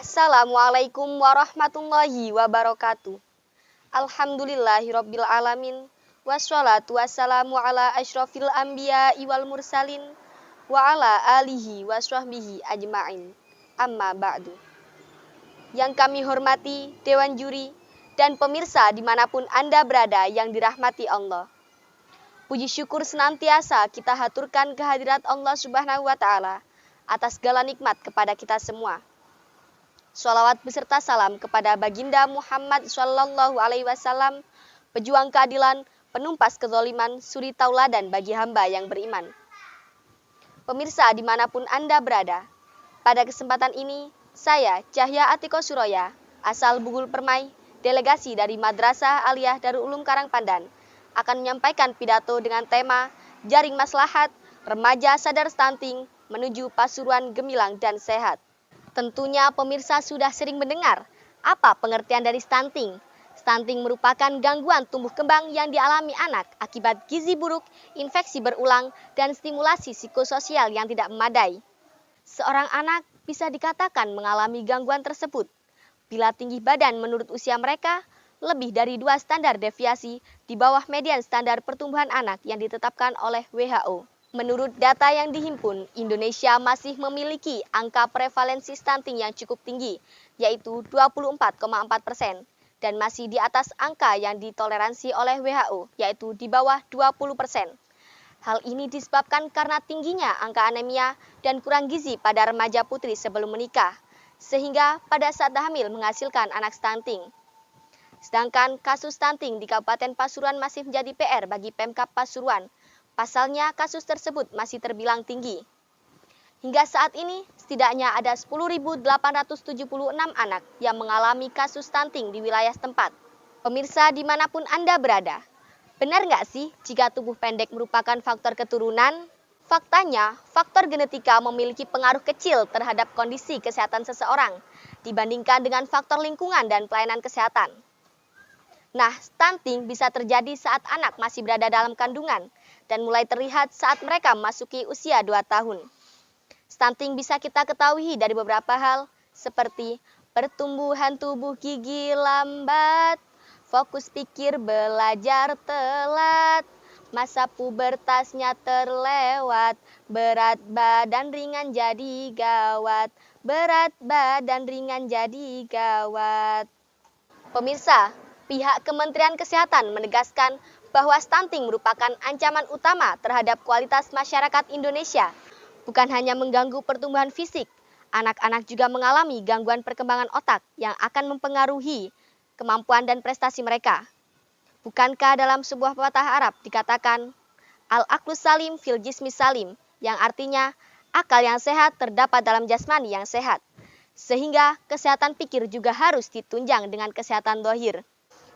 Assalamualaikum warahmatullahi wabarakatuh. Alhamdulillahirabbil alamin. Wassalatu wassalamu ala asyrofil anbiya wal mursalin wa ala alihi wa sahbihi ajma'in. Amma ba'du. Yang kami hormati Dewan Juri dan pemirsa dimanapun Anda berada yang dirahmati Allah. Puji syukur senantiasa kita haturkan kehadirat Allah Subhanahu wa Ta'ala atas segala nikmat kepada kita semua. Sholawat beserta salam kepada Baginda Muhammad Sallallahu Alaihi Wasallam, pejuang keadilan, penumpas kezaliman, suri tauladan bagi hamba yang beriman. Pemirsa dimanapun Anda berada, pada kesempatan ini, saya Cahya Atiko Suroya, asal Bugul Permai, delegasi dari Madrasah Aliyah Darul Ulum Karangpandan, akan menyampaikan pidato dengan tema Jaring Maslahat, Remaja Sadar Stunting, menuju Pasuruan Gemilang dan Sehat. Tentunya pemirsa sudah sering mendengar apa pengertian dari stunting. Stunting merupakan gangguan tumbuh kembang yang dialami anak akibat gizi buruk, infeksi berulang, dan stimulasi psikososial yang tidak memadai. Seorang anak bisa dikatakan mengalami gangguan tersebut bila tinggi badan menurut usia mereka lebih dari 2 standar deviasi di bawah median standar pertumbuhan anak yang ditetapkan oleh WHO. Menurut data yang dihimpun, Indonesia masih memiliki angka prevalensi stunting yang cukup tinggi, yaitu 24,4%, dan masih di atas angka yang ditoleransi oleh WHO, yaitu di bawah 20%. Hal ini disebabkan karena tingginya angka anemia dan kurang gizi pada remaja putri sebelum menikah, sehingga pada saat hamil menghasilkan anak stunting. Sedangkan kasus stunting di Kabupaten Pasuruan masih menjadi PR bagi Pemkab Pasuruan. Pasalnya, kasus tersebut masih terbilang tinggi. Hingga saat ini, setidaknya ada 10.876 anak yang mengalami kasus stunting di wilayah setempat. Pemirsa dimanapun Anda berada, benar nggak sih jika tubuh pendek merupakan faktor keturunan? Faktanya, faktor genetika memiliki pengaruh kecil terhadap kondisi kesehatan seseorang dibandingkan dengan faktor lingkungan dan pelayanan kesehatan. Nah, stunting bisa terjadi saat anak masih berada dalam kandungan dan mulai terlihat saat mereka memasuki usia 2 tahun. Stunting bisa kita ketahui dari beberapa hal seperti pertumbuhan tubuh gigi lambat, fokus pikir belajar telat, masa pubertasnya terlewat, berat badan ringan jadi gawat, berat badan ringan jadi gawat. Pemirsa, pihak Kementerian Kesehatan menegaskan bahwa stunting merupakan ancaman utama terhadap kualitas masyarakat Indonesia. Bukan hanya mengganggu pertumbuhan fisik, anak-anak juga mengalami gangguan perkembangan otak yang akan mempengaruhi kemampuan dan prestasi mereka. Bukankah dalam sebuah pepatah Arab dikatakan, Al-aqlus salim fil jismi salim, yang artinya akal yang sehat terdapat dalam jasmani yang sehat. Sehingga kesehatan pikir juga harus ditunjang dengan kesehatan zahir.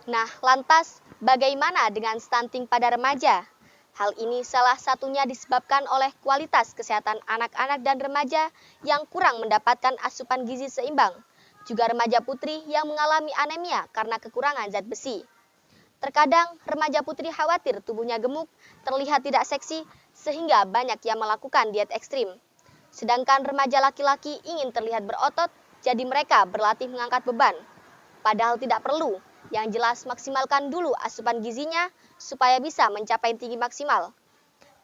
Nah, lantas bagaimana dengan stunting pada remaja? Hal ini salah satunya disebabkan oleh kualitas kesehatan anak-anak dan remaja yang kurang mendapatkan asupan gizi seimbang. Juga remaja putri yang mengalami anemia karena kekurangan zat besi. Terkadang remaja putri khawatir tubuhnya gemuk, terlihat tidak seksi, sehingga banyak yang melakukan diet ekstrim. Sedangkan remaja laki-laki ingin terlihat berotot, jadi mereka berlatih mengangkat beban. Padahal tidak perlu. Yang jelas maksimalkan dulu asupan gizinya supaya bisa mencapai tinggi maksimal.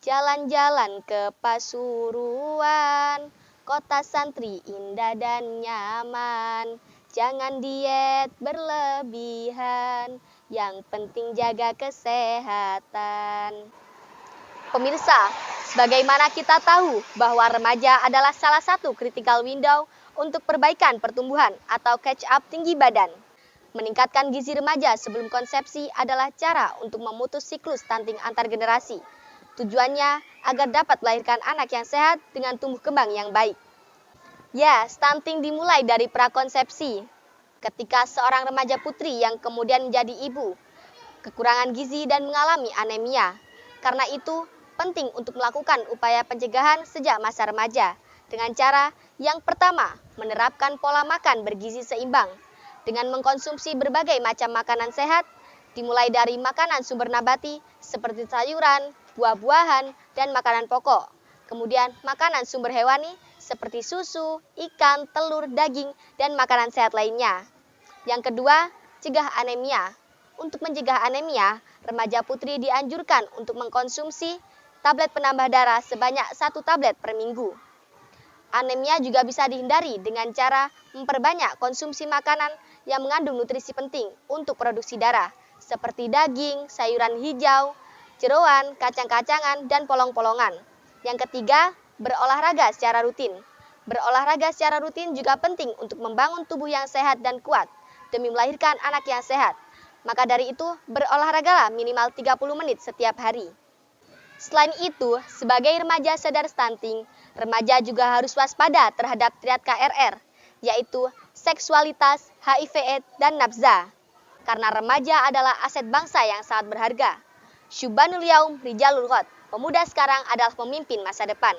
Jalan-jalan ke Pasuruan, kota santri indah dan nyaman. Jangan diet berlebihan, yang penting jaga kesehatan. Pemirsa, sebagaimana kita tahu bahwa remaja adalah salah satu critical window untuk perbaikan pertumbuhan atau catch up tinggi badan. Meningkatkan gizi remaja sebelum konsepsi adalah cara untuk memutus siklus stunting antar generasi. Tujuannya agar dapat melahirkan anak yang sehat dengan tumbuh kembang yang baik. Ya, stunting dimulai dari prakonsepsi. Ketika seorang remaja putri yang kemudian menjadi ibu, kekurangan gizi dan mengalami anemia. Karena itu, penting untuk melakukan upaya pencegahan sejak masa remaja. Dengan cara yang pertama, menerapkan pola makan bergizi seimbang. Dengan mengkonsumsi berbagai macam makanan sehat, dimulai dari makanan sumber nabati seperti sayuran, buah-buahan, dan makanan pokok. Kemudian makanan sumber hewani seperti susu, ikan, telur, daging, dan makanan sehat lainnya. Yang kedua, cegah anemia. Untuk mencegah anemia, remaja putri dianjurkan untuk mengkonsumsi tablet penambah darah sebanyak 1 tablet per minggu. Anemia juga bisa dihindari dengan cara memperbanyak konsumsi makanan yang mengandung nutrisi penting untuk produksi darah, seperti daging, sayuran hijau, jeroan, kacang-kacangan, dan polong-polongan. Yang ketiga, berolahraga secara rutin. Berolahraga secara rutin juga penting untuk membangun tubuh yang sehat dan kuat demi melahirkan anak yang sehat. Maka dari itu, berolahragalah minimal 30 menit setiap hari. Selain itu, sebagai remaja sadar stunting, remaja juga harus waspada terhadap triad KRR, yaitu seksualitas, HIV/AIDS, dan nafsa. Karena remaja adalah aset bangsa yang sangat berharga. Syubanul yaum rijalul ghad, pemuda sekarang adalah pemimpin masa depan.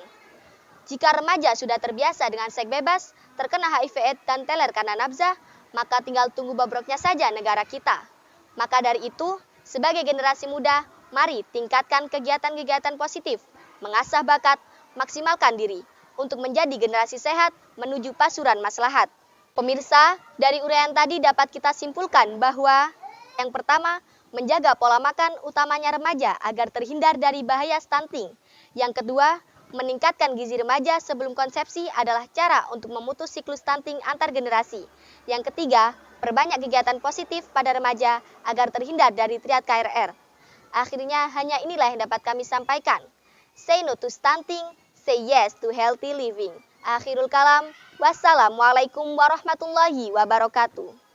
Jika remaja sudah terbiasa dengan seks bebas, terkena HIV/AIDS dan teler karena nafsa, maka tinggal tunggu bobroknya saja negara kita. Maka dari itu, sebagai generasi muda, mari tingkatkan kegiatan-kegiatan positif, mengasah bakat, maksimalkan diri, untuk menjadi generasi sehat menuju pasuran maslahat. Pemirsa, dari uraian tadi dapat kita simpulkan bahwa yang pertama, menjaga pola makan utamanya remaja agar terhindar dari bahaya stunting. Yang kedua, meningkatkan gizi remaja sebelum konsepsi adalah cara untuk memutus siklus stunting antar generasi. Yang ketiga, perbanyak kegiatan positif pada remaja agar terhindar dari triad KRR. Akhirnya, hanya inilah yang dapat kami sampaikan. Say no to stunting, say yes to healthy living. Akhirul kalam, wassalamualaikum warahmatullahi wabarakatuh.